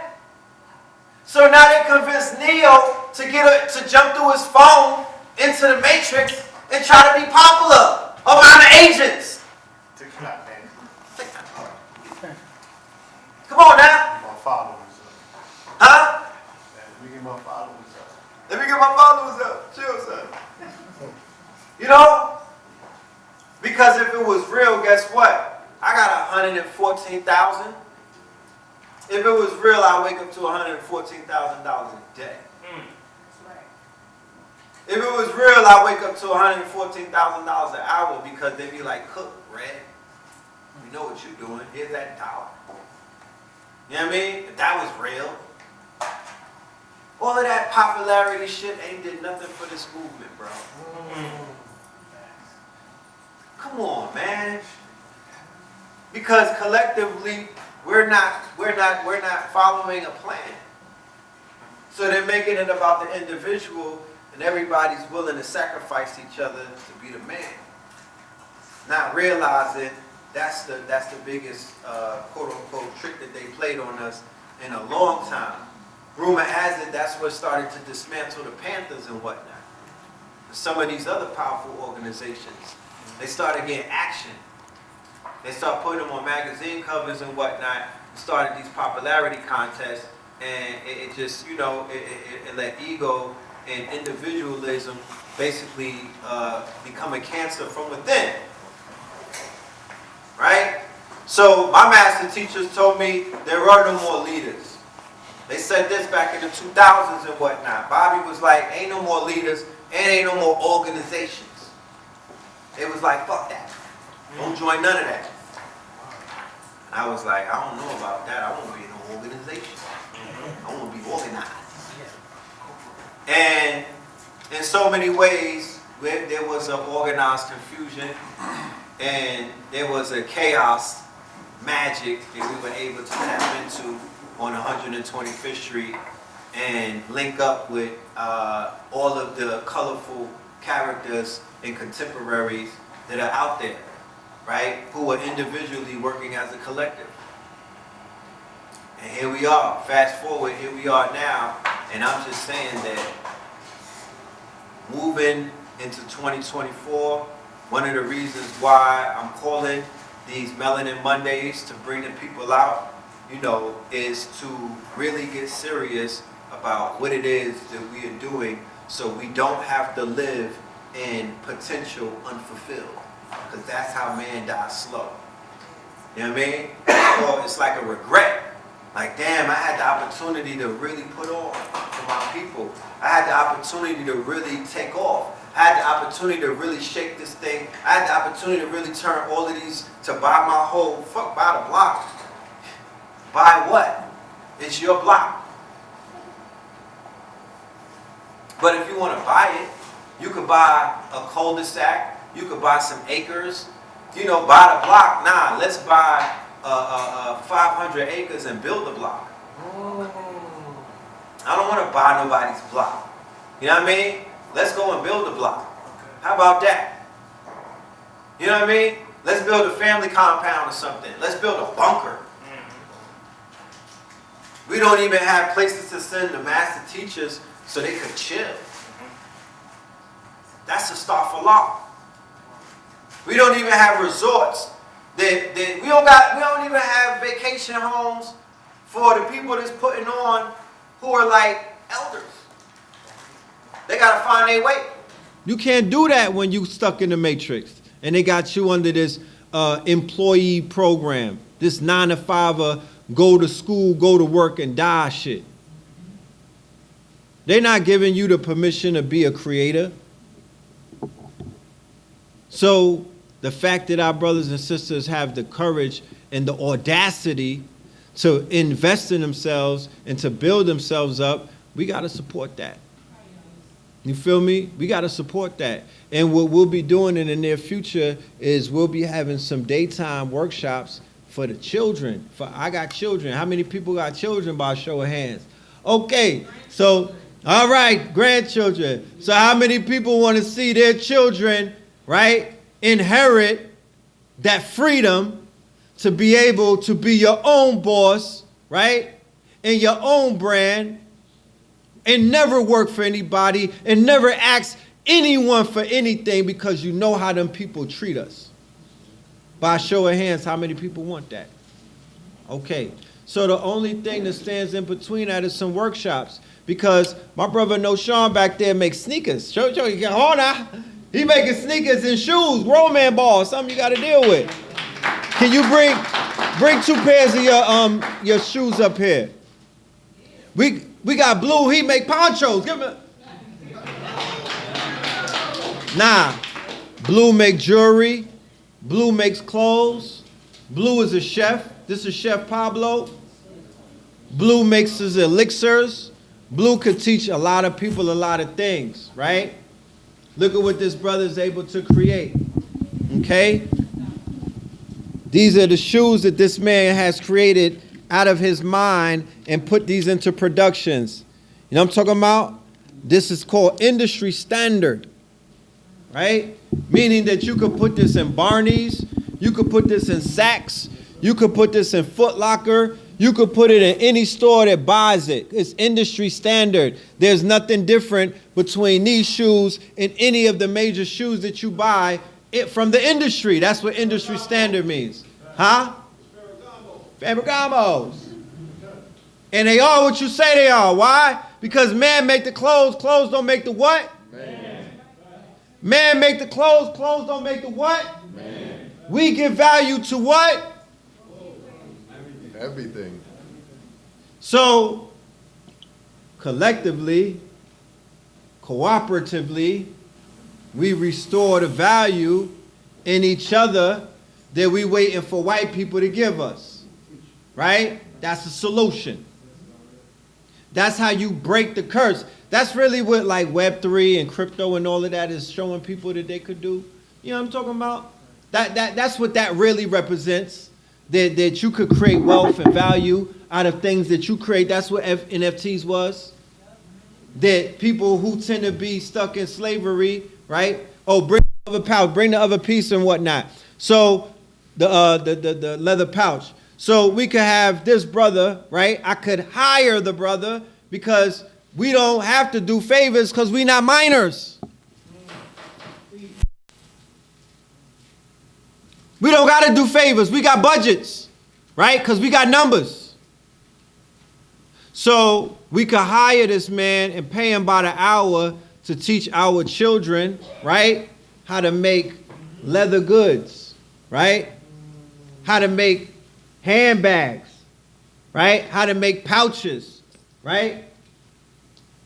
H: So now they convinced Neo to jump through his phone into the Matrix and try to be popular around the agents. Come on now.
G: My followers up.
H: Huh?
G: Let me get my followers up.
H: Let me get my followers up. Chill, son. You know? Because if it was real, guess what? I got 114,000. If it was real, I wake up to $114,000 a day. If it was real, I wake up to $114,000 an hour, because they be like, cook, Red. We know what you're doing. Here's that dollar. You know what I mean? If that was real. All of that popularity shit ain't did nothing for this movement, bro. Come on, man. Because collectively, we're not following a plan. So they're making it about the individual, and everybody's willing to sacrifice each other to be the man. Not realizing that's the biggest quote unquote trick that they played on us in a long time. Rumor has it that's what started to dismantle the Panthers and whatnot. Some of these other powerful organizations, they started getting action. They started putting them on magazine covers and whatnot. Started these popularity contests, and it just, you know, it let ego and individualism basically become a cancer from within. Right? So my master teachers told me there are no more leaders. They said this back in the 2000s and whatnot. Bobby was like, ain't no more leaders and ain't no more organizations. It was like, fuck that. Don't join none of that. And I was like, I don't know about that. I want to be in an organization. I want to be organized. And in so many ways, there was an organized confusion, and there was a chaos magic that we were able to tap into on 125th Street and link up with all of the colorful characters and contemporaries that are out there, right? Who are individually working as a collective. And here we are, fast forward, here we are now, and I'm just saying that moving into 2024, one of the reasons why I'm calling these Melanin Mondays to bring the people out, you know, is to really get serious about what it is that we are doing, so we don't have to live in potential unfulfilled, because that's how man dies slow. You know what I mean? Well, it's like a regret. Like, damn, I had the opportunity to really put on for my people. I had the opportunity to really take off. I had the opportunity to really shake this thing. I had the opportunity to really turn all of these, to buy my whole, buy the block. Buy what? It's your block. But if you want to buy it, you could buy a cul-de-sac. You could buy some acres. You know, buy the block. Nah, let's buy 500 acres and build the block. I don't want to buy nobody's block. You know what I mean? Let's go and build a block. How about that? You know what I mean? Let's build a family compound or something. Let's build a bunker. We don't even have places to send the master teachers so they could chill. That's a start for law. We don't even have resorts. We don't even have vacation homes for the people that's putting on who are like elders. They gotta find their way.
A: You can't do that when you stuck in the matrix and they got you under this employee program, this 9 to 5 go to school, go to work and die shit. They're not giving you the permission to be a creator. So the fact that our brothers and sisters have the courage and the audacity to invest in themselves and to build themselves up, we got to support that. You feel me? We got to support that. And what we'll be doing in the near future is we'll be having some daytime workshops for the children. I got children. How many people got children by a show of hands? Okay, so, all right, grandchildren. So how many people want to see their children, right, inherit that freedom to be able to be your own boss, right, and your own brand, and never work for anybody and never ask anyone for anything because you know how them people treat us? By a show of hands, how many people want that? Okay, so the only thing that stands in between that is some workshops, because my brother No Sean back there makes sneakers. Show you, hold on. He making sneakers and shoes, grown man balls, something you got to deal with. Can you bring 2 pairs of your shoes up here? We got Blue, he make ponchos. Give him Nah, Blue make jewelry. Blue makes clothes. Blue is a chef. This is Chef Pablo. Blue makes his elixirs. Blue could teach a lot of people a lot of things, right? Look at what this brother is able to create, okay? These are the shoes that this man has created out of his mind and put these into productions. You know what I'm talking about? This is called industry standard, right? Meaning that you could put this in Barney's, you could put this in Saks, you could put this in Foot Locker, you could put it in any store that buys it. It's industry standard. There's nothing different between these shoes and any of the major shoes that you buy from the industry. That's what industry standard means. Huh? Ferragamos. And they are what you say they are. Why? Because man make the clothes, clothes don't make the what? Man make the clothes, clothes don't make the what? Man. We give value to what?
I: Everything.
A: So, collectively, cooperatively, we restore the value in each other that we waiting for white people to give us, right? That's the solution. That's how you break the curse. That's really what like Web3 and crypto and all of that is showing people that they could do. You know what I'm talking about? That's what that really represents. That you could create wealth and value out of things that you create. That's what NFTs was. That people who tend to be stuck in slavery, right? Oh, bring the other pouch, bring the other piece and whatnot. So the leather pouch. So we could have this brother, right? I could hire the brother because we don't have to do favors because we not minors. We don't got to do favors. We got budgets, right? Because we got numbers. So we could hire this man and pay him by the hour to teach our children, right, how to make leather goods, right? How to make handbags, right? How to make pouches, right?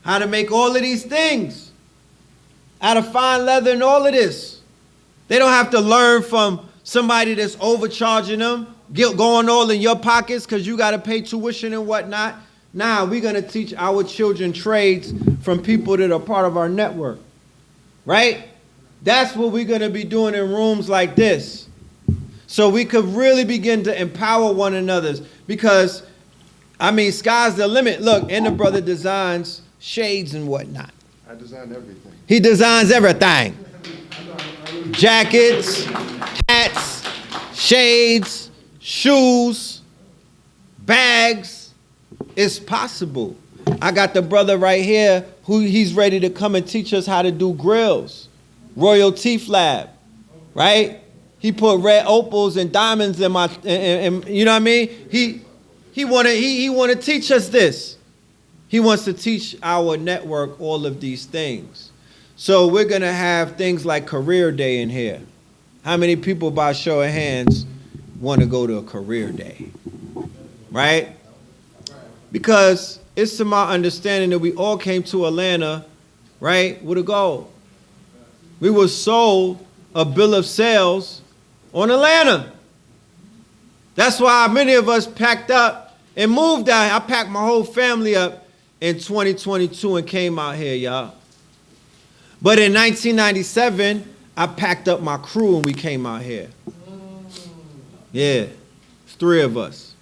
A: How to make all of these things out of fine leather and all of this. They don't have to learn from somebody that's overcharging them, going all in your pockets because you got to pay tuition and whatnot. Now we're going to teach our children trades from people that are part of our network, right? That's what we're going to be doing in rooms like this. So we could really begin to empower one another because, I mean, sky's the limit. Look, and the brother designs shades and whatnot.
I: I design everything.
A: He designs everything. Jackets, hats, shades, shoes, bags. It's possible. I got the brother right here who he's ready to come and teach us how to do grills. Royal Teeth Lab, right? He put red opals and diamonds in my, and you know what I mean? He wanna teach us this. He wants to teach our network all of these things. So we're gonna have things like career day in here. How many people, by show of hands, want to go to a career day? Right? Because it's to my understanding that we all came to Atlanta, right, with a goal. We were sold a bill of sales on Atlanta. That's why many of us packed up and moved out. I packed my whole family up in 2022 and came out here, y'all. But in 1997, I packed up my crew and we came out here. Yeah, it's 3 of us.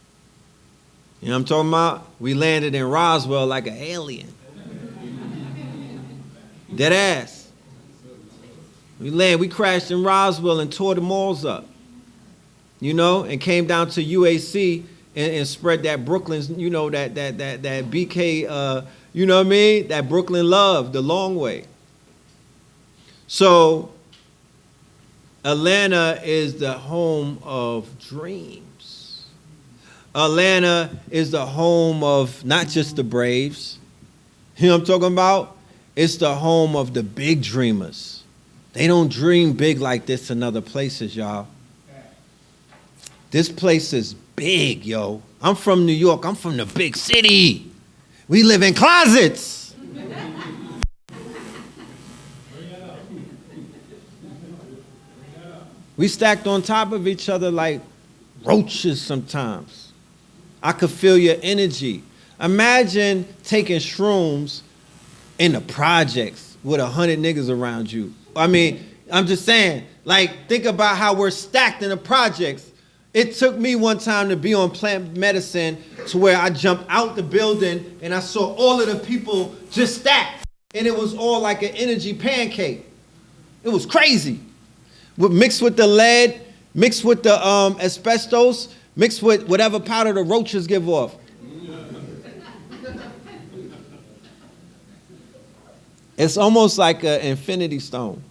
A: You know what I'm talking about? We landed in Roswell like an alien. Dead ass. We crashed in Roswell and tore the malls up. You know, and came down to UAC and spread that Brooklyn, you know, that BK, you know what I mean? That Brooklyn love, the long way. So Atlanta is the home of dreams. Atlanta is the home of not just the Braves. You know what I'm talking about? It's the home of the big dreamers. They don't dream big like this in other places, y'all. This place is big, yo. I'm from New York. I'm from the big city. We live in closets. We stacked on top of each other like roaches sometimes. I could feel your energy. Imagine taking shrooms in the projects with 100 niggas around you. I mean, I'm just saying, like, think about how we're stacked in the projects. It took me one time to be on plant medicine to where I jumped out the building and I saw all of the people just stacked. And it was all like an energy pancake. It was crazy. Mixed with the lead, mixed with the asbestos, mixed with whatever powder the roaches give off. It's almost like an infinity stone,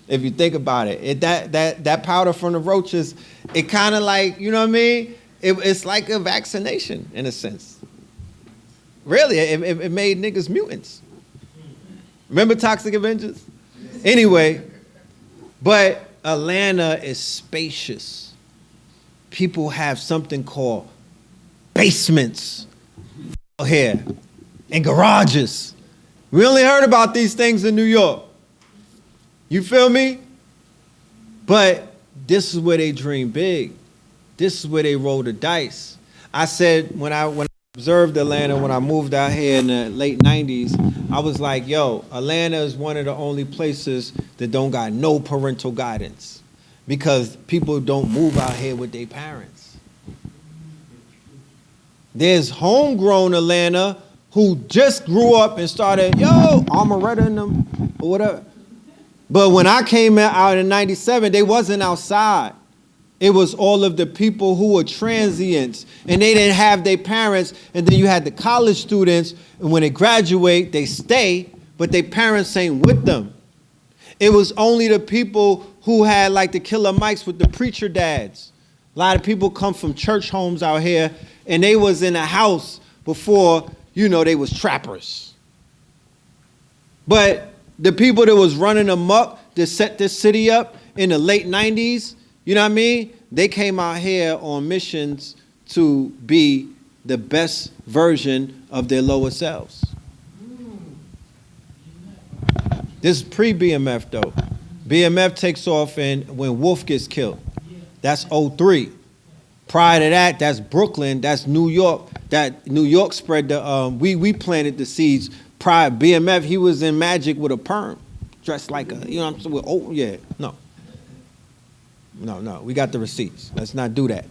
A: if you think about it. That powder from the roaches, it kind of like, you know what I mean? It's like a vaccination in a sense. Really, it made niggas mutants. Remember Toxic Avengers? Anyway, but Atlanta is spacious. People have something called basements here and garages. We only heard about these things in New York. You feel me? But this is where they dream big. This is where they roll the dice. I said when I observed Atlanta, when I moved out here in the late 90s, I was like, yo, Atlanta is one of the only places that don't got no parental guidance because people don't move out here with their parents. There's homegrown Atlanta who just grew up and started, yo, Amaretta and them, or whatever. But when I came out in 97, they wasn't outside. It was all of the people who were transients, and they didn't have their parents. And then you had the college students, and when they graduate, they stay, but their parents ain't with them. It was only the people who had like the Killer Mikes with the preacher dads. A lot of people come from church homes out here, and they was in a house before, you know, they was trappers. But the people that was running amok that set this city up in the late 90s, you know what I mean? They came out here on missions to be the best version of their lower selves. This is pre-BMF though. BMF takes off when Wolf gets killed. That's 03. Prior to that, that's Brooklyn, that's New York. That New York spread the, we planted the seeds. Prior BMF, he was in Magic with a perm, dressed like a, you know what I'm saying? Oh, yeah, no. No, we got the receipts. Let's not do that.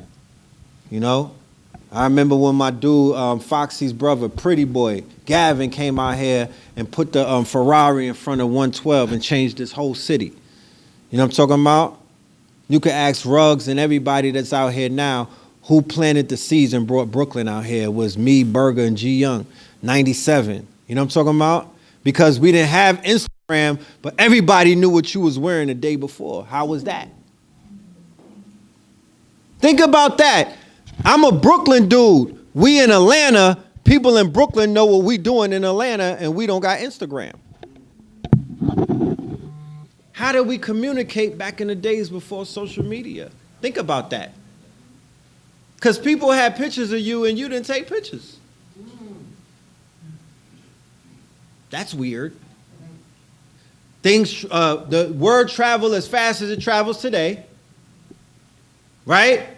A: You know? I remember when my dude, Foxy's brother, Pretty Boy, Gavin, came out here and put the Ferrari in front of 112 and changed this whole city. You know what I'm talking about? You could ask Ruggs and everybody that's out here now who planted the seeds and brought Brooklyn out here. It was me, Berger, and G Young, 97. You know what I'm talking about? Because we didn't have Instagram, but everybody knew what you was wearing the day before. How was that? Think about that. I'm a Brooklyn dude We in Atlanta, people in Brooklyn know what we doing in Atlanta, and we don't got Instagram. How did we communicate back in the days before social media? Think about that. Because people had pictures of you and you didn't take pictures. That's weird. Things, the word travel as fast as it travels today, right?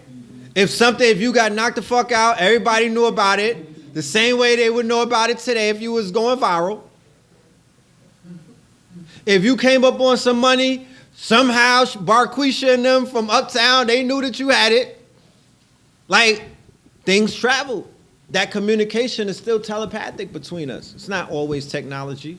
A: If you got knocked the fuck out, everybody knew about it. The same way they would know about it today if you was going viral. If you came up on some money, somehow Barquisha and them from uptown, they knew that you had it. Like, things travel. That communication is still telepathic between us. It's not always technology.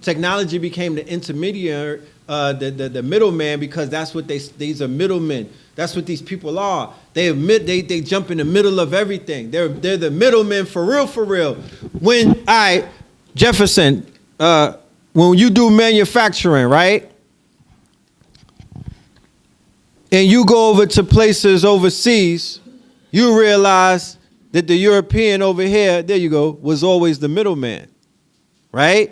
A: Technology became the intermediary, the middleman, because that's what these are middlemen. That's what these people are. They jump in the middle of everything. They're the middlemen for real. Jefferson, when you do manufacturing, right? And you go over to places overseas, you realize that the European over here, there you go, was always the middleman, right?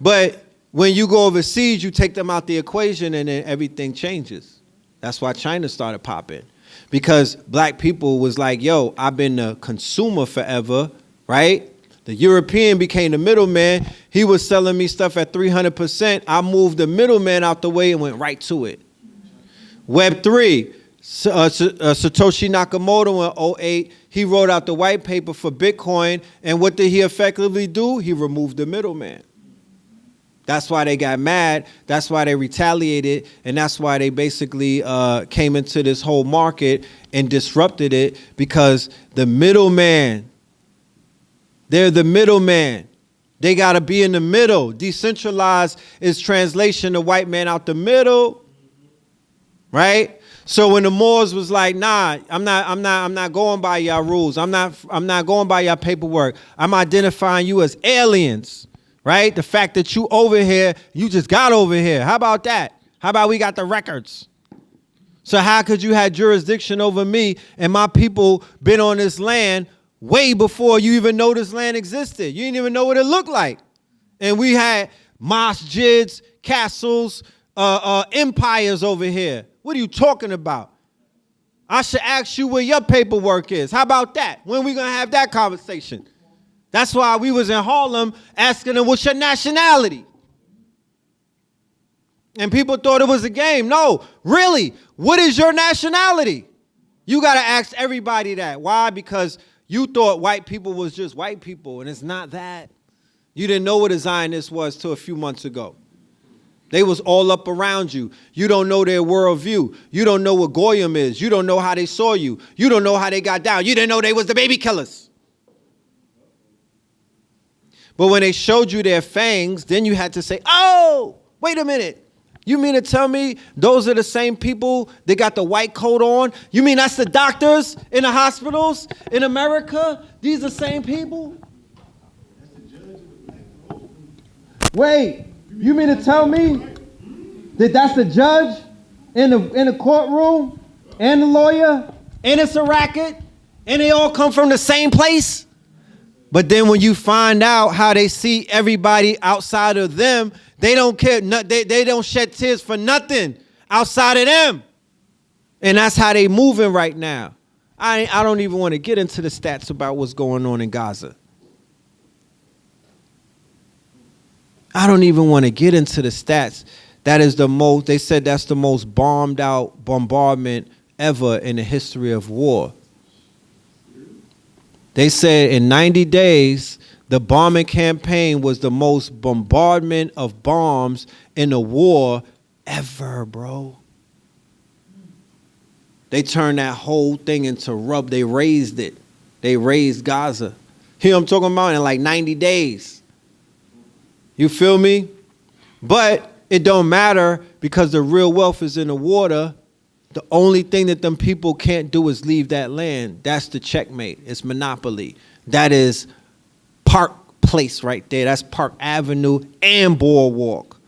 A: But when you go overseas, you take them out the equation and then everything changes. That's why China started popping. Because black people was like, yo, I've been a consumer forever, right? The European became the middleman. He was selling me stuff at 300%. I moved the middleman out the way and went right to it. Web 3, Satoshi Nakamoto in 2008, he wrote out the white paper for Bitcoin. And what did he effectively do? He removed the middleman. That's why they got mad. That's why they retaliated. And that's why they basically came into this whole market and disrupted it, because the middleman, they're the middleman. They got to be in the middle. Decentralized is translation, the white man out the middle. Right? So when the Moors was like, nah, I'm not going by y'all rules. I'm not going by y'all paperwork. I'm identifying you as aliens. Right? The fact that you over here, you just got over here. How about that? How about we got the records? So how could you have jurisdiction over me and my people been on this land way before you even know this land existed? You didn't even know what it looked like. And we had masjids, castles, empires over here. What are you talking about? I should ask you where your paperwork is. How about that? When we going to have that conversation? That's why we was in Harlem asking them, what's your nationality? And people thought it was a game. No, really, what is your nationality? You got to ask everybody that. Why? Because you thought white people was just white people, and it's not that. You didn't know what a Zionist was till a few months ago. They was all up around you. You don't know their worldview. You don't know what Goyim is. You don't know how they saw you. You don't know how they got down. You didn't know they was the baby killers. But when they showed you their fangs, then you had to say, oh, wait a minute. You mean to tell me those are the same people that got the white coat on? You mean that's the doctors in the hospitals in America? These are the same people? Wait, you mean to tell me that that's the judge in the courtroom and the lawyer and it's a racket and they all come from the same place? But then when you find out how they see everybody outside of them, they don't care. They don't shed tears for nothing outside of them. And that's how they moving right now. I don't even want to get into the stats about what's going on in Gaza. I don't even want to get into the stats. That is the most, they said that's the most bombed out bombardment ever in the history of war. They said in 90 days, the bombing campaign was the most bombardment of bombs in a war ever, bro. They turned that whole thing into rub. They raised it. They raised Gaza. You know what I'm talking about? In like 90 days. You feel me? But it don't matter because the real wealth is in the water. The only thing that them people can't do is leave that land. That's the checkmate. It's monopoly. That is Park Place right there. That's Park Avenue and Boardwalk.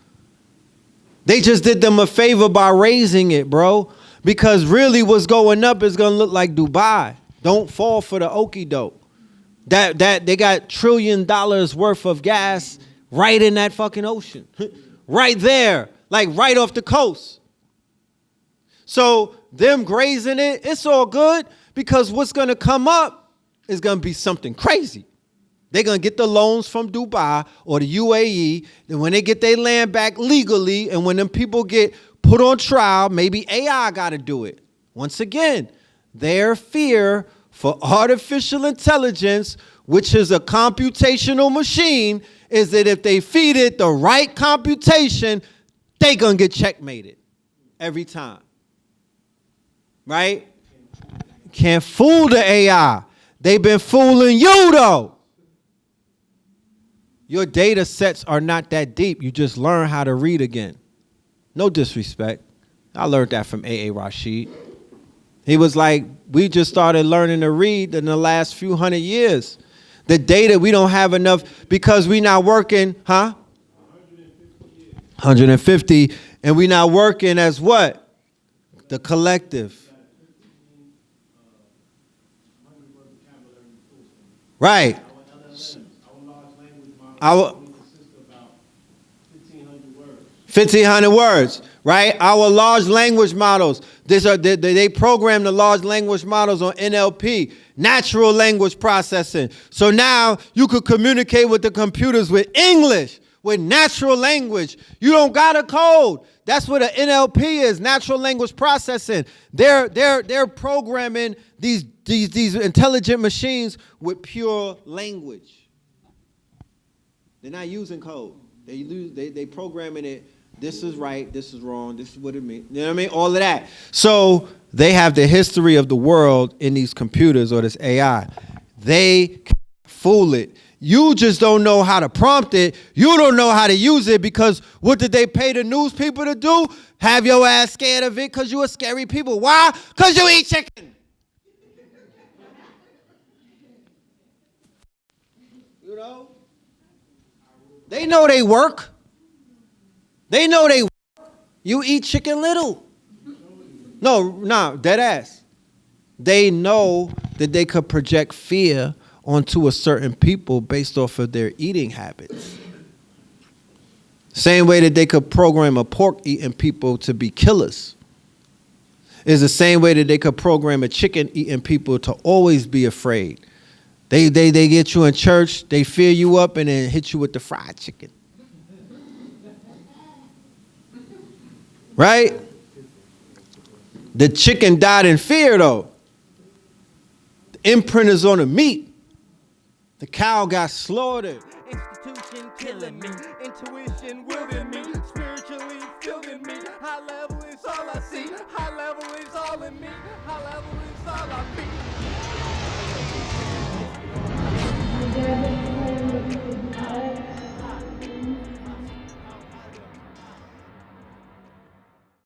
A: They just did them a favor by raising it, bro. Because really what's going up is going to look like Dubai. Don't fall for the okie doke. That they got $1 trillion worth of gas right in that fucking ocean. Right there. Like right off the coast. So them grazing it, it's all good because what's going to come up is going to be something crazy. They're going to get the loans from Dubai or the UAE. And when they get their land back legally and when them people get put on trial, maybe AI got to do it. Once again, their fear for artificial intelligence, which is a computational machine, is that if they feed it the right computation, they going to get checkmated every time. Right? Can't fool the AI. They've been fooling you, though. Your data sets are not that deep. You just learn how to read again. No disrespect. I learned that from A.A. Rashid. He was like, we just started learning to read in the last few hundred years. The data, we don't have enough because we not working, 150, and we not working as what? The collective. Right. Our 1,500 words, right? Our large language models. They program the large language models on NLP, natural language processing. So now you could communicate with the computers with English, with natural language. You don't got a code. That's what an NLP is, natural language processing. They're programming these intelligent machines with pure language. They're not using code. They programming it. This is right. This is wrong. This is what it means. You know what I mean? All of that. So they have the history of the world in these computers or this AI. They can't fool it. You just don't know how to prompt it. You don't know how to use it because what did they pay the news people to do? Have your ass scared of it because you are scary people. Why? Because you eat chicken. You know? They know they work. They know they work. You eat Chicken Little. No, dead ass. They know that they could project fear onto a certain people based off of their eating habits. Same way that they could program a pork eating people to be killers. Is the same way that they could program a chicken eating people to always be afraid. They get you in church, they fear you up and then hit you with the fried chicken. Right? The chicken died in fear though. The imprint is on the meat. The cow got slaughtered.
I: Institution killing me, intuition wielding me, spiritually filling me. High level is all I see, high level is all in me, high level is all I be.